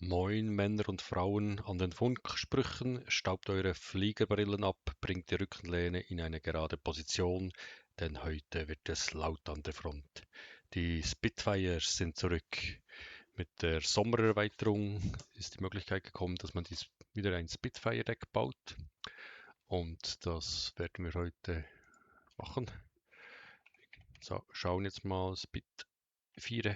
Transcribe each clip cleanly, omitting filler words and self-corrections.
Moin Männer und Frauen an den Funksprüchen, staubt eure Fliegerbrillen ab, bringt die Rückenlehne in eine gerade Position, denn heute wird es laut an der Front. Die Spitfires sind zurück. Mit der Sommererweiterung ist die Möglichkeit gekommen, dass man wieder ein Spitfire-Deck baut und das werden wir heute machen. So, schauen jetzt mal Spitfire,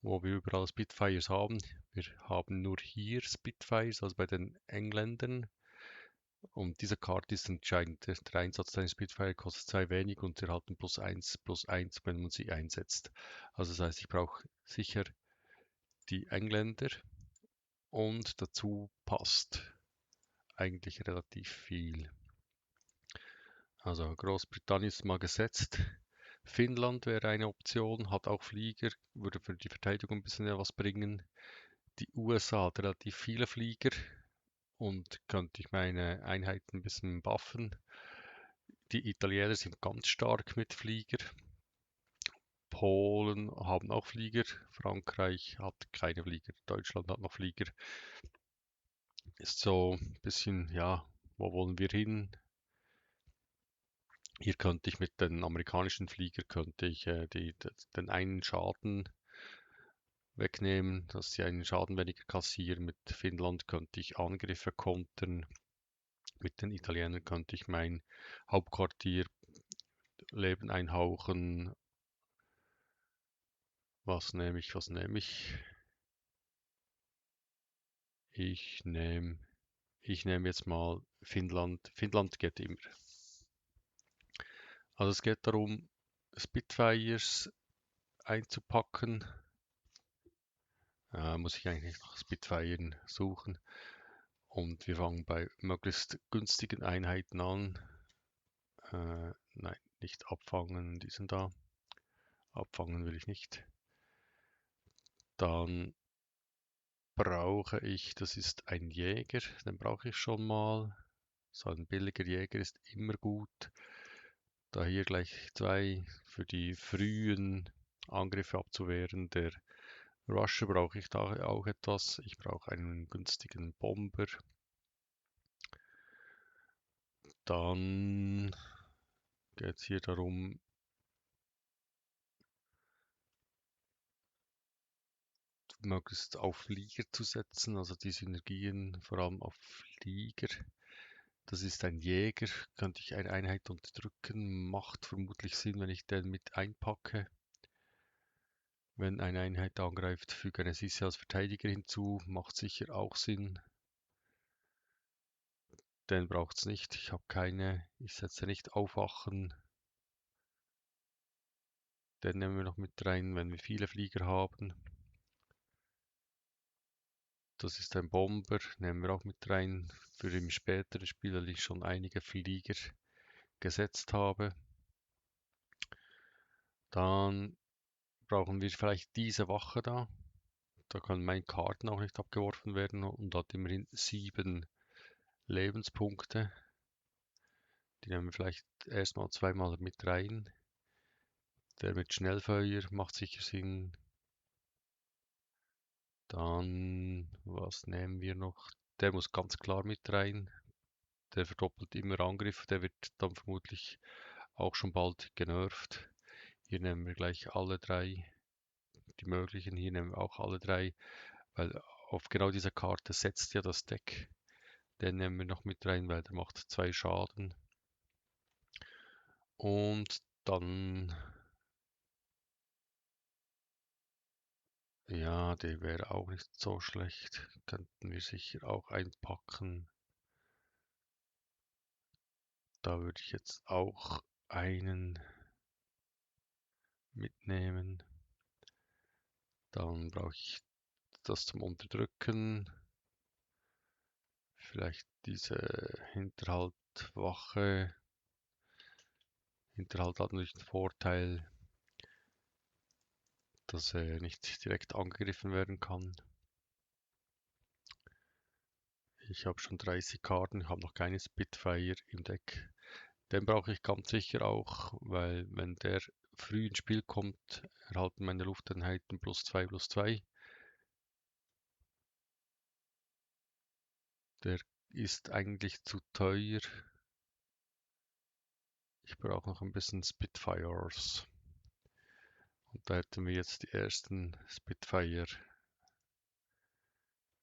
wo wir überall Spitfires haben. Wir haben nur hier Spitfires, also bei den Engländern. Und diese Karte ist entscheidend. Der Einsatz eines Spitfire kostet 2 wenig und wir erhalten +1/+1, wenn man sie einsetzt. Also das heißt, ich brauche sicher die Engländer und dazu passt eigentlich relativ viel. Also Großbritannien ist mal gesetzt. Finnland wäre eine Option, hat auch Flieger, würde für die Verteidigung ein bisschen was bringen. Die USA hat relativ viele Flieger und könnte ich meine Einheiten ein bisschen buffen. Die Italiener sind ganz stark mit Flieger. Polen haben auch Flieger. Frankreich hat keine Flieger. Deutschland hat noch Flieger. Ist so ein bisschen, ja, wo wollen wir hin? Hier könnte ich mit den amerikanischen Flieger könnte ich den einen Schaden wegnehmen, dass sie einen Schaden weniger kassieren. Mit Finnland könnte ich Angriffe kontern. Mit den Italienern könnte ich mein Hauptquartier Leben einhauchen. Was nehme ich? Was nehme ich? Ich nehme ich nehme jetzt mal Finnland. Finnland geht immer. Also es geht darum, Spitfires einzupacken. Muss ich eigentlich nach Spitfire suchen. Und wir fangen bei möglichst günstigen Einheiten an. Nein, nicht abfangen, die sind da. Abfangen will ich nicht. Dann brauche ich, das ist ein Jäger, den brauche ich schon mal. So ein billiger Jäger ist immer gut. Da hier gleich 2 für die frühen Angriffe abzuwehren. Der Rusher brauche ich da auch etwas. Ich brauche einen günstigen Bomber. Dann geht es hier darum, möglichst auf Flieger zu setzen, also die Synergien vor allem auf Flieger. Das ist ein Jäger, könnte ich eine Einheit unterdrücken, macht vermutlich Sinn, wenn ich den mit einpacke. Wenn eine Einheit angreift, füge eine Sisse als Verteidiger hinzu, macht sicher auch Sinn. Den braucht es nicht, ich habe keine, ich setze nicht Aufwachen. Den nehmen wir noch mit rein, wenn wir viele Flieger haben. Das ist ein Bomber, nehmen wir auch mit rein für im späteren Spiel, weil ich schon einige Flieger gesetzt habe. Dann brauchen wir vielleicht diese Wache da. Da können meine Karten auch nicht abgeworfen werden und hat immerhin 7 Lebenspunkte. Die nehmen wir vielleicht erstmal zweimal mit rein. Der mit Schnellfeuer macht sicher Sinn. Dann, was nehmen wir noch? Der muss ganz klar mit rein. Der verdoppelt immer Angriff. Der wird dann vermutlich auch schon bald genervt. Hier nehmen wir gleich alle 3, die möglichen. Hier nehmen wir auch alle 3, weil auf genau dieser Karte setzt ja das Deck. Den nehmen wir noch mit rein, weil der macht 2 Schaden. Und dann, ja, der wäre auch nicht so schlecht. Könnten wir sicher auch einpacken. Da würde ich jetzt auch einen mitnehmen. Dann brauche ich das zum Unterdrücken. Vielleicht diese Hinterhaltwache. Hinterhalt hat natürlich den Vorteil, dass er nicht direkt angegriffen werden kann. Ich habe schon 30 Karten, habe noch keine Spitfire im Deck. Den brauche ich ganz sicher auch, weil wenn der früh ins Spiel kommt, erhalten meine Lufteinheiten +2/+2. Der ist eigentlich zu teuer. Ich brauche noch ein bisschen Spitfires. Und da hätten wir jetzt die ersten Spitfire.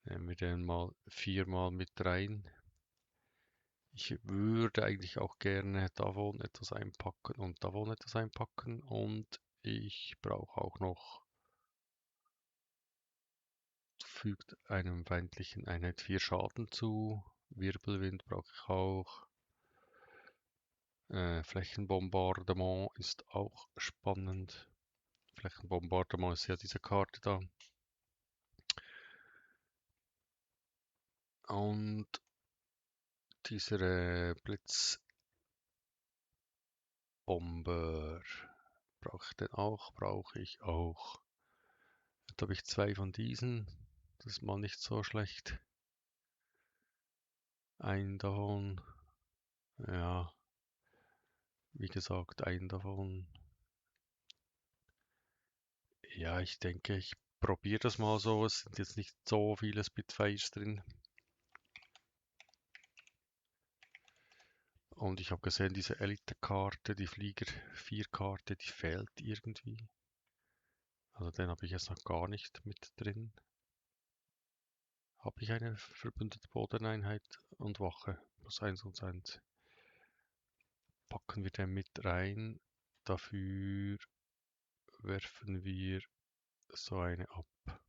Nehmen wir den mal 4-mal mit rein. Ich würde eigentlich auch gerne davon etwas einpacken und davon etwas einpacken. Und ich brauche auch noch, fügt einem feindlichen Einheit 4 Schaden zu. Wirbelwind brauche ich auch. Flächenbombardement ist auch spannend. Flächenbombardement ist ja diese Karte da. Und dieser Blitzbomber, brauche ich den auch? Brauche ich auch. Jetzt habe ich 2 von diesen. Das ist mal nicht so schlecht. Ein davon. Ja, wie gesagt, ein davon. Ja, ich denke, ich probiere das mal so. Es sind jetzt nicht so viele Spitfires drin. Und ich habe gesehen, diese Elite-Karte, die Flieger-4-Karte, die fehlt irgendwie. Also den habe ich jetzt noch gar nicht mit drin. Habe ich eine verbündete Bodeneinheit und Wache? +1 und 1. Packen wir den mit rein. Dafür werfen wir so eine ab.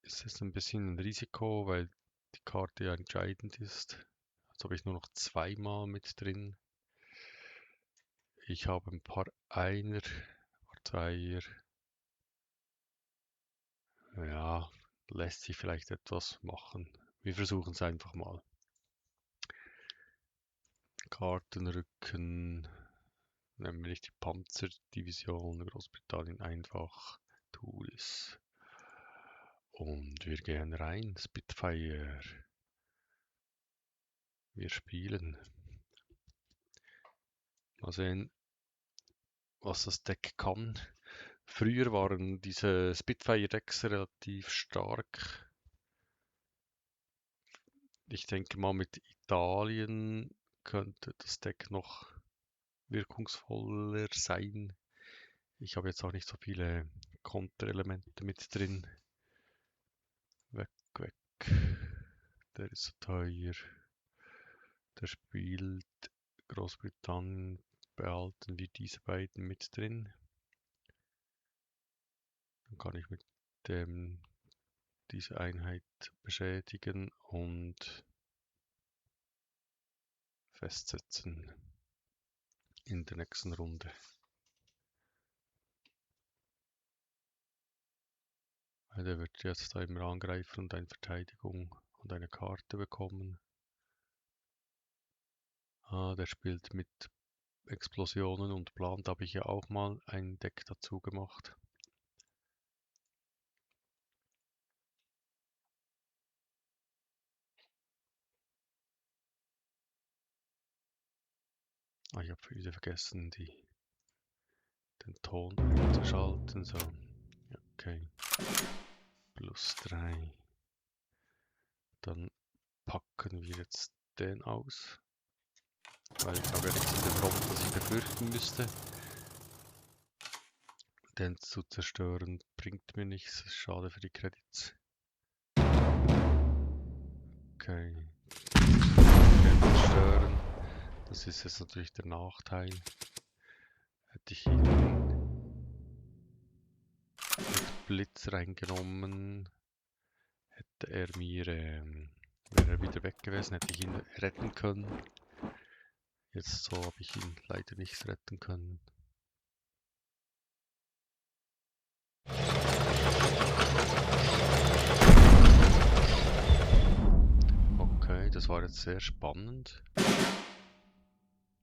Ist jetzt ein bisschen ein Risiko, weil die Karte ja entscheidend ist. Jetzt habe ich nur noch 2-mal mit drin. Ich habe ein paar Einer, ein paar Zweier. Ja, lässt sich vielleicht etwas machen. Wir versuchen es einfach mal. Kartenrücken, nämlich die Panzerdivision Großbritannien einfach. Tools. Und wir gehen rein, Spitfire. Wir spielen. Mal sehen, was das Deck kann. Früher waren diese Spitfire-Decks relativ stark. Ich denke mal, mit Italien könnte das Deck noch wirkungsvoller sein. Ich habe jetzt auch nicht so viele Konterelemente mit drin. Weg, weg. Der ist so teuer. Der spielt Großbritannien. Behalten wir diese beiden mit drin. Dann kann ich mit dem diese Einheit beschädigen und festsetzen in der nächsten Runde. Weil der wird jetzt einmal angreifen und eine Verteidigung und eine Karte bekommen. Ah, der spielt mit Explosionen und plant, habe ich ja auch mal ein Deck dazu gemacht. Ah, ich habe wieder vergessen, den Ton einzuschalten. So, ja, okay. +3. Dann packen wir jetzt den aus. Weil ich habe ja nichts in der Front, das ich befürchten müsste. Den zu zerstören bringt mir nichts, ist schade für die Credits. Okay. Den zerstören. Das ist jetzt natürlich der Nachteil. Hätte ich ihn mit Blitz reingenommen, hätte er mir, wäre er wieder weg gewesen, hätte ich ihn retten können. Jetzt so habe ich ihn leider nicht retten können. Okay, das war jetzt sehr spannend.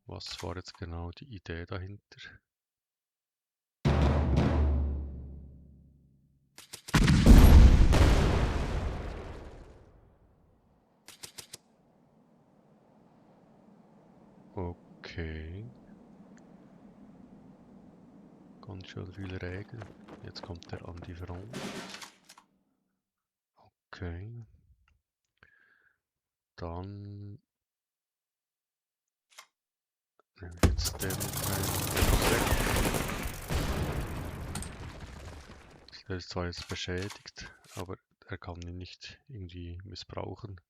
Was war jetzt genau die Idee dahinter? Okay. Ganz schön viel Regen. Jetzt kommt er an die Front. Okay. Dann nehme ich jetzt den rein. Der ist zwar jetzt beschädigt, aber er kann ihn nicht irgendwie missbrauchen.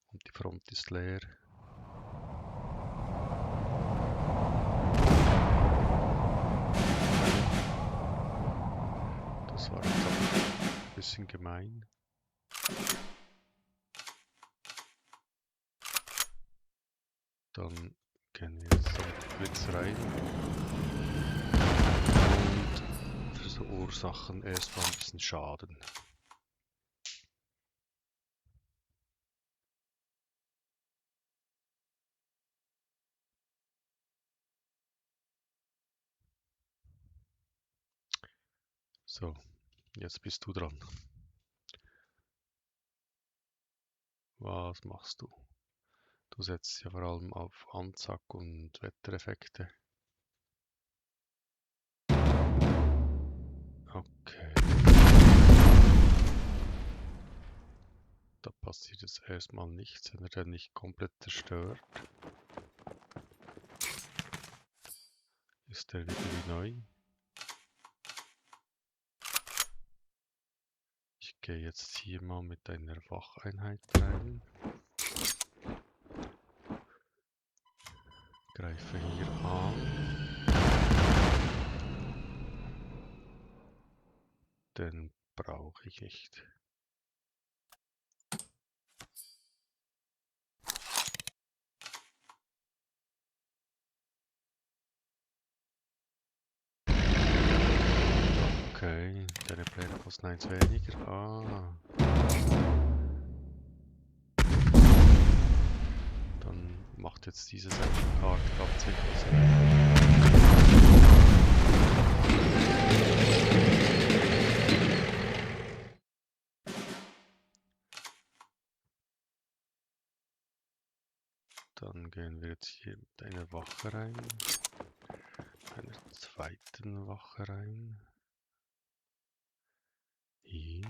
Und die Front ist leer. Das war jetzt aber ein bisschen gemein. Dann gehen wir jetzt mit dem Blitz rein und verursachen erstmal ein bisschen Schaden. So, jetzt bist du dran. Was machst du? Du setzt ja vor allem auf Anzack und Wettereffekte. Okay. Da passiert jetzt erstmal nichts, wenn er den nicht komplett zerstört. Ist der wieder wie neu. Ich gehe jetzt hier mal mit einer Wacheinheit rein. Greife hier an. Den brauche ich nicht. Okay, deine Pläne kosten 1 weniger. Ah. Dann macht jetzt diese Karte tatsächlich Sinn. Dann gehen wir jetzt hier mit einer Wache rein. Einer zweiten Wache rein. Hier.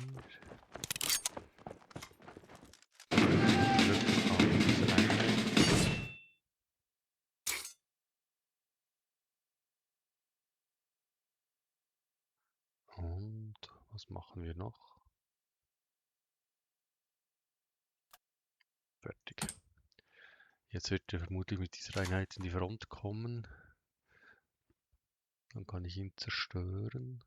Und was machen wir noch? Fertig. Jetzt wird er vermutlich mit dieser Einheit in die Front kommen. Dann kann ich ihn zerstören.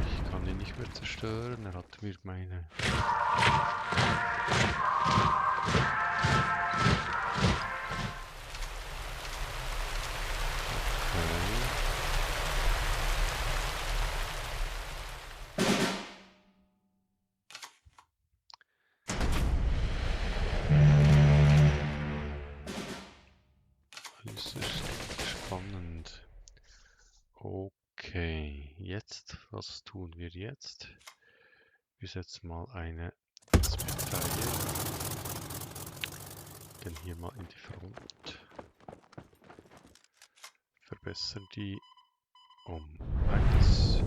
Ich kann ihn nicht mehr zerstören. Er hat mir meine... Spannend. Okay, jetzt, was tun wir jetzt? Wir setzen mal eine Spitfire. Gehen hier mal in die Front. Verbessern die um 1.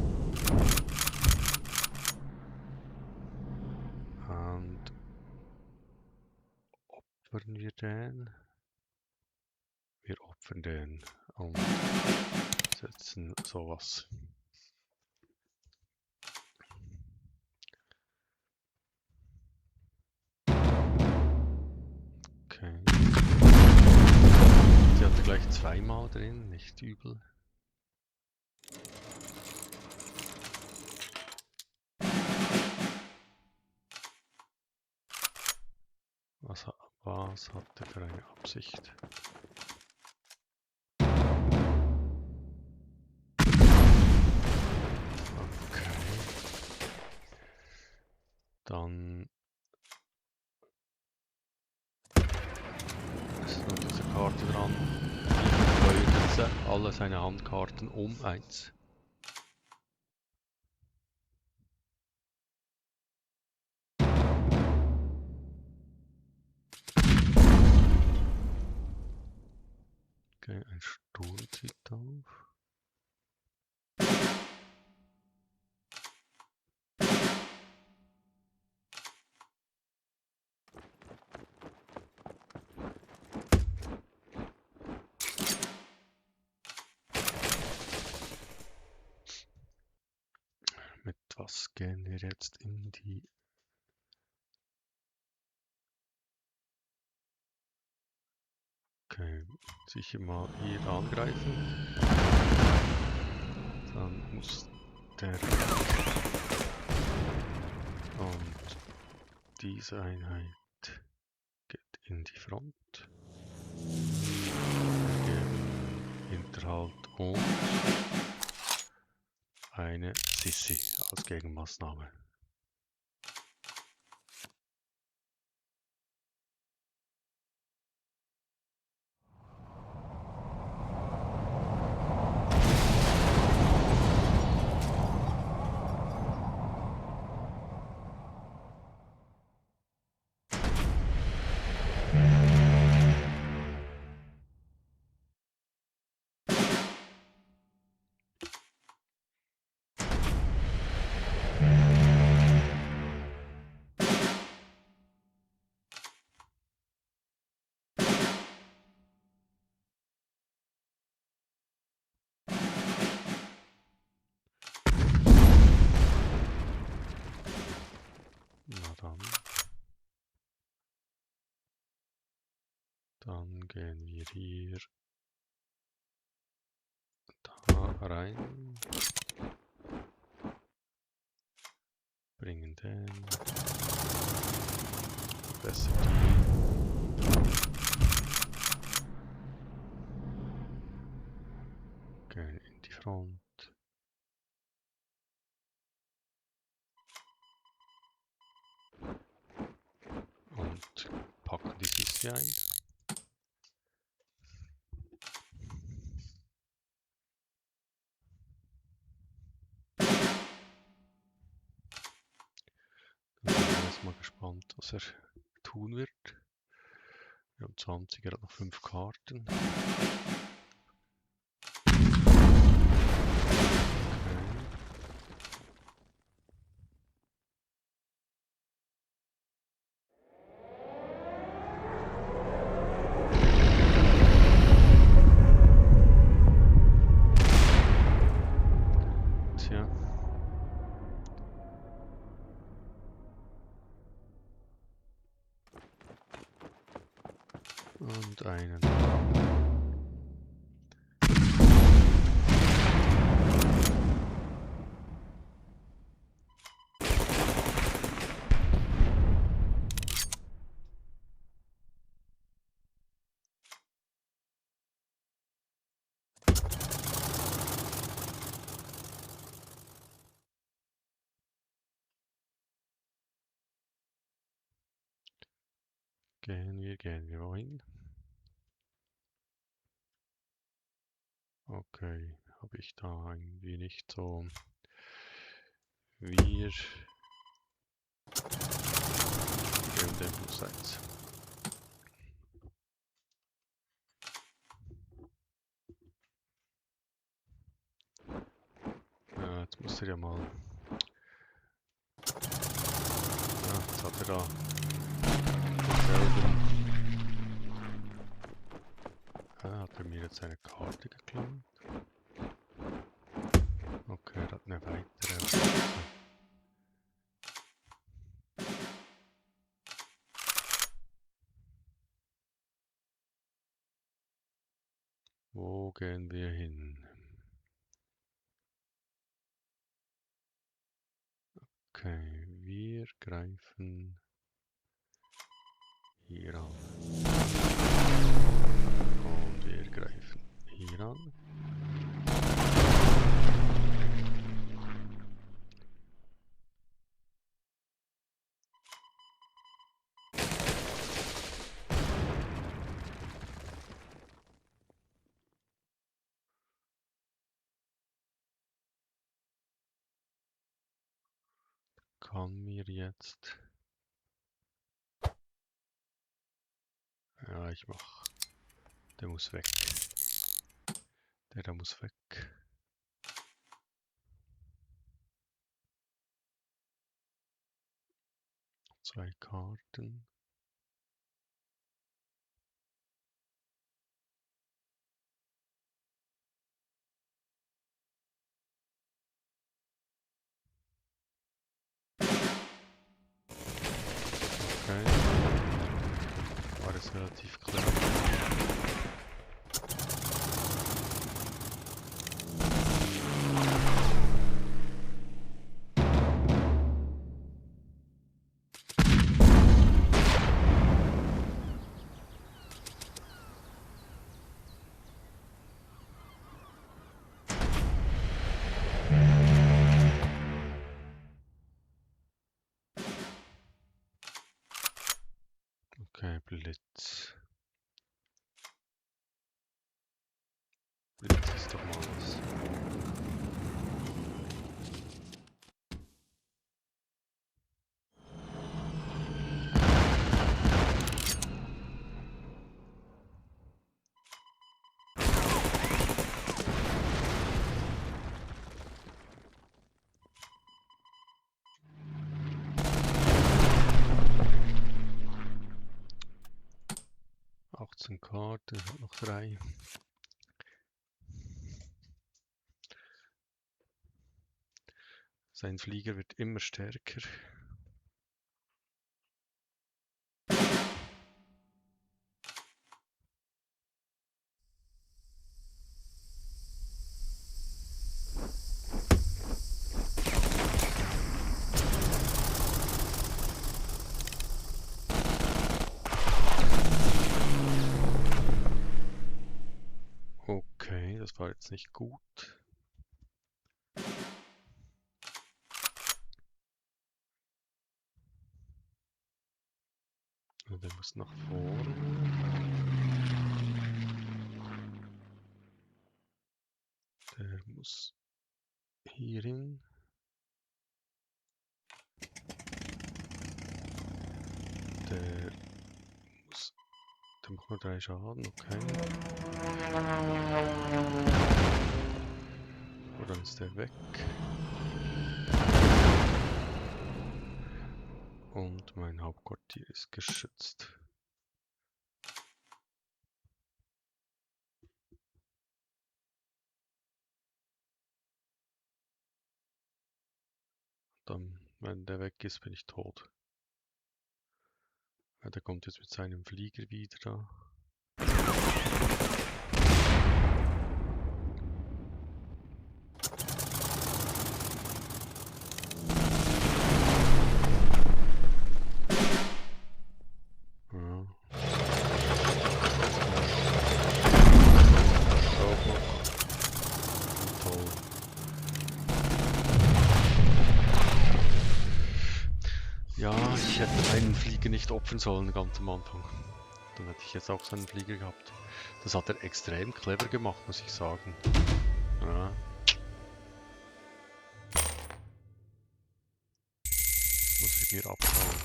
Und opfern wir den. Wir opfern den und setzen sowas. Okay. Sie hatte gleich zweimal drin, nicht übel. Was hat er für eine Absicht? Okay. Dann ist noch diese Karte dran. Ich jetzt alle seine Handkarten um 1. Okay, ein Sturm zieht auf. Mit was gehen wir jetzt in die... Okay, sicher mal hier angreifen. Dann muss der... Und diese Einheit geht in die Front. Wir geben Hinterhalt und eine Sissi als Gegenmaßnahme. Na dann. Dann gehen wir hier da rein. Bringen den. Besser die. Gehen in die Front. Und packen die Sissi ein. Dann bin ich jetzt mal gespannt, was er tun wird. Wir haben 20, er hat noch 5 Karten. Tja. Und einen. Gehen wir wohin? Okay, habe ich da irgendwie nicht so. Wir gehen den Plus 1. Ja, jetzt muss er ja mal. Ja, jetzt hat er da selber. Hat er mir jetzt eine Karte geklaut? Okay, er hat eine weitere. Wo gehen wir hin? Okay, wir greifen hier an. Und wir greifen hier an. Kann mir jetzt... Ja, ich mach... Der muss weg. Der muss weg. Zwei Karten. Okay. War das relativ klar. Okay, Blitz. Blitz ist doch mal was. Karten, ich habe noch 3. Sein Flieger wird immer stärker. Okay, das war jetzt nicht gut. Der muss nach vorne. Der muss hierhin. Der macht nur 3 Schaden, okay. Und dann ist der weg. Und mein Hauptquartier ist geschützt. Dann, wenn der weg ist, bin ich tot. Ja, der kommt jetzt mit seinem Flieger wieder da. Ja. Auch noch. Toll. Ja, ich hätte einen Flieger nicht opfern sollen ganz am Anfang. Dann hätte ich jetzt auch so einen Flieger gehabt. Das hat er extrem clever gemacht, muss ich sagen. Ja. Muss ich mir abschauen.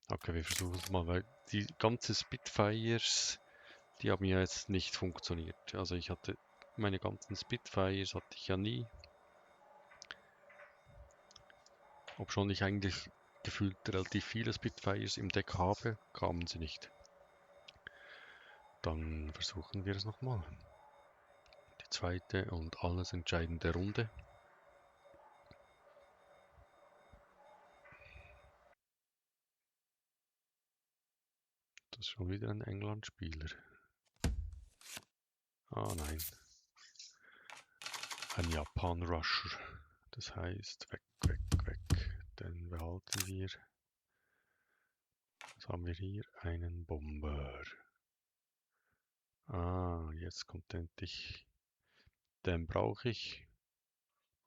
Okay, wir versuchen es mal, weil die ganzen Spitfires, die haben ja jetzt nicht funktioniert. Also ich hatte meine ganzen Spitfires hatte ich ja nie. Obschon ich eigentlich gefühlt relativ viele Spitfires im Deck habe, kamen sie nicht. Dann versuchen wir es nochmal. Die zweite und alles entscheidende Runde. Das ist schon wieder ein England-Spieler. Ah nein. Ein Japan-Rusher. Das heißt, weg, weg, weg. Den behalten wir. Was haben wir hier? Einen Bomber. Ah, jetzt kommt endlich. Den brauche ich.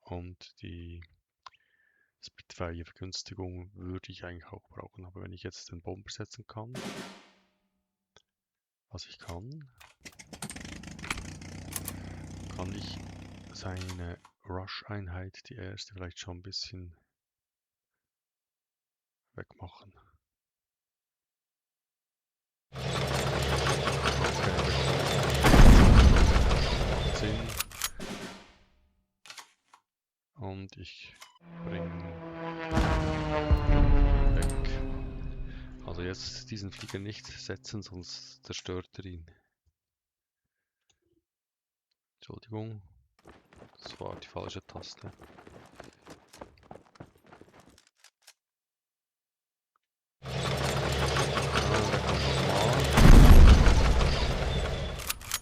Und die Spitfire-Vergünstigung würde ich eigentlich auch brauchen. Aber wenn ich jetzt den Bomber setzen kann, was ich kann ich seine Rush-Einheit, die erste, vielleicht schon ein bisschen wegmachen. Und ich bringe weg. Also jetzt diesen Flieger nicht setzen, sonst zerstört er ihn. Entschuldigung, das war die falsche Taste.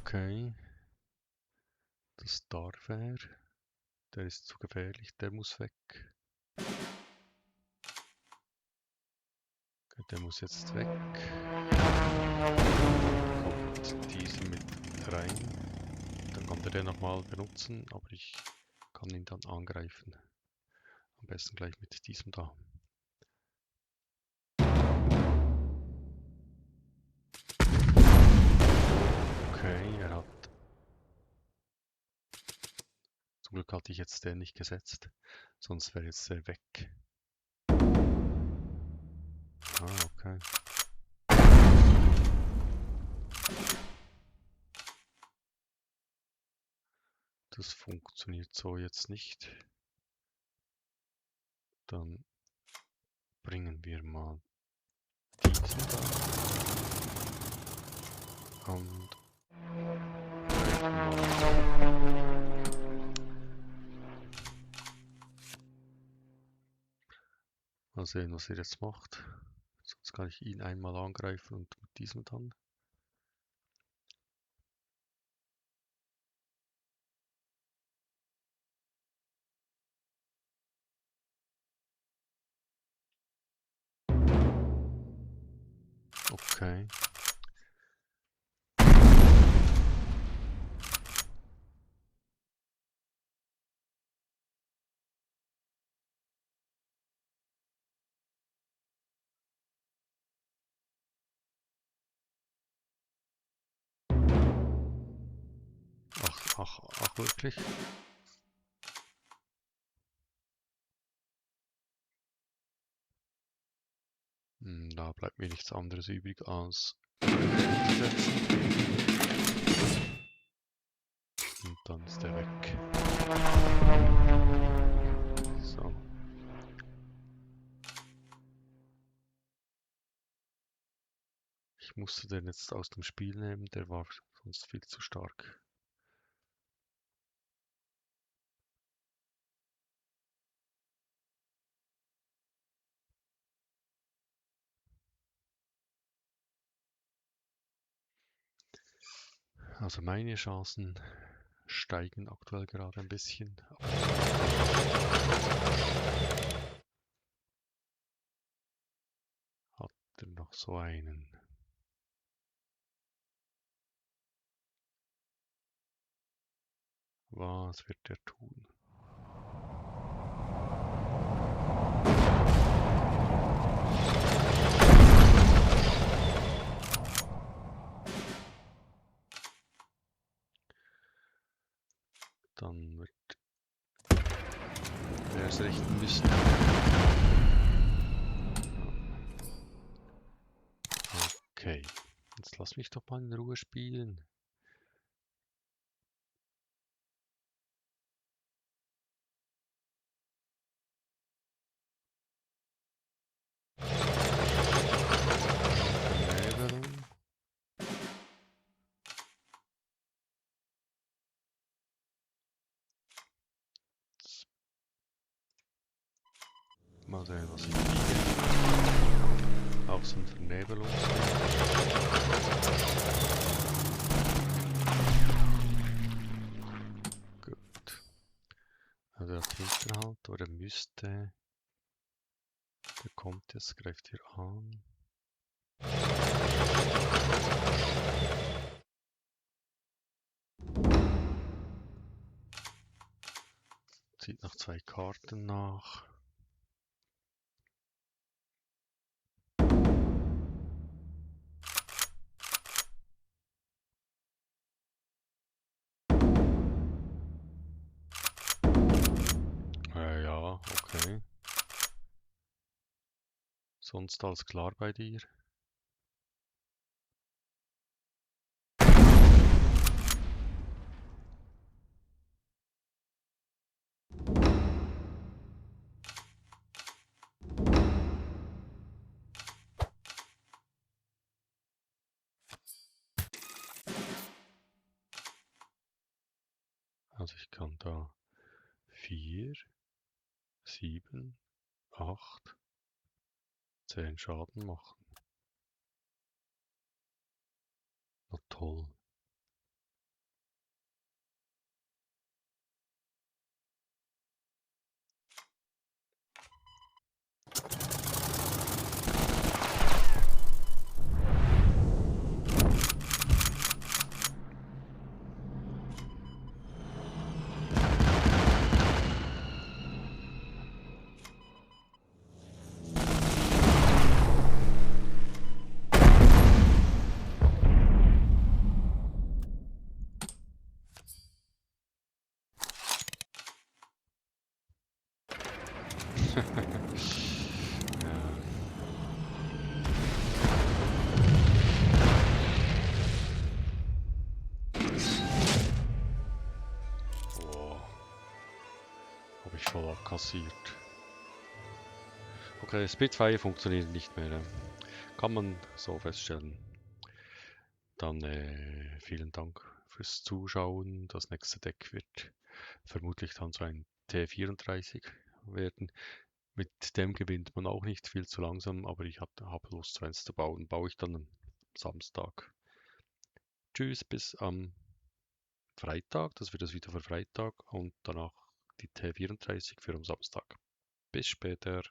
Okay. Das darf er. Der ist zu gefährlich, der muss weg. Okay, der muss jetzt weg. Kommt dieser mit rein. Dann kann der den nochmal benutzen, aber ich kann ihn dann angreifen. Am besten gleich mit diesem da. Okay, er hat... Zum Glück hatte ich jetzt den nicht gesetzt, sonst wäre jetzt der weg. Ah, okay. Das funktioniert so jetzt nicht. Dann bringen wir mal diesen da. Und mal sehen, was er jetzt macht. Sonst kann ich ihn einmal angreifen und mit diesem dann. Okay. Ach, wirklich? Da bleibt mir nichts anderes übrig als setzen. Und dann ist der weg. So. Ich musste den jetzt aus dem Spiel nehmen, der war sonst viel zu stark. Also meine Chancen steigen aktuell gerade ein bisschen. Hat er noch so einen? Was wird er tun? Dann wird er es richten müssen. Okay, jetzt lass mich doch mal in Ruhe spielen. Vernebelung. Mal sehen, was ich kriege. Auch so ein Vernebelungsding. Gut. Also das Hinterhalt, oder müsste... Der kommt jetzt, greift hier an. Zieht noch 2 Karten nach. Ja, okay. Sonst alles klar bei dir? Also ich kann da 4, 7, 8, 10 Schaden machen. Na toll. Ja. Oh, habe ich voll abkassiert. Okay, Spitfire funktioniert nicht mehr. Kann man so feststellen. Dann vielen Dank fürs Zuschauen. Das nächste Deck wird vermutlich dann so ein T34 werden. Mit dem gewinnt man auch nicht viel zu langsam, aber ich habe Lust, so eins zu bauen. Baue ich dann am Samstag. Tschüss, bis am Freitag. Das wird das wieder für Freitag und danach die T34 für am Samstag. Bis später.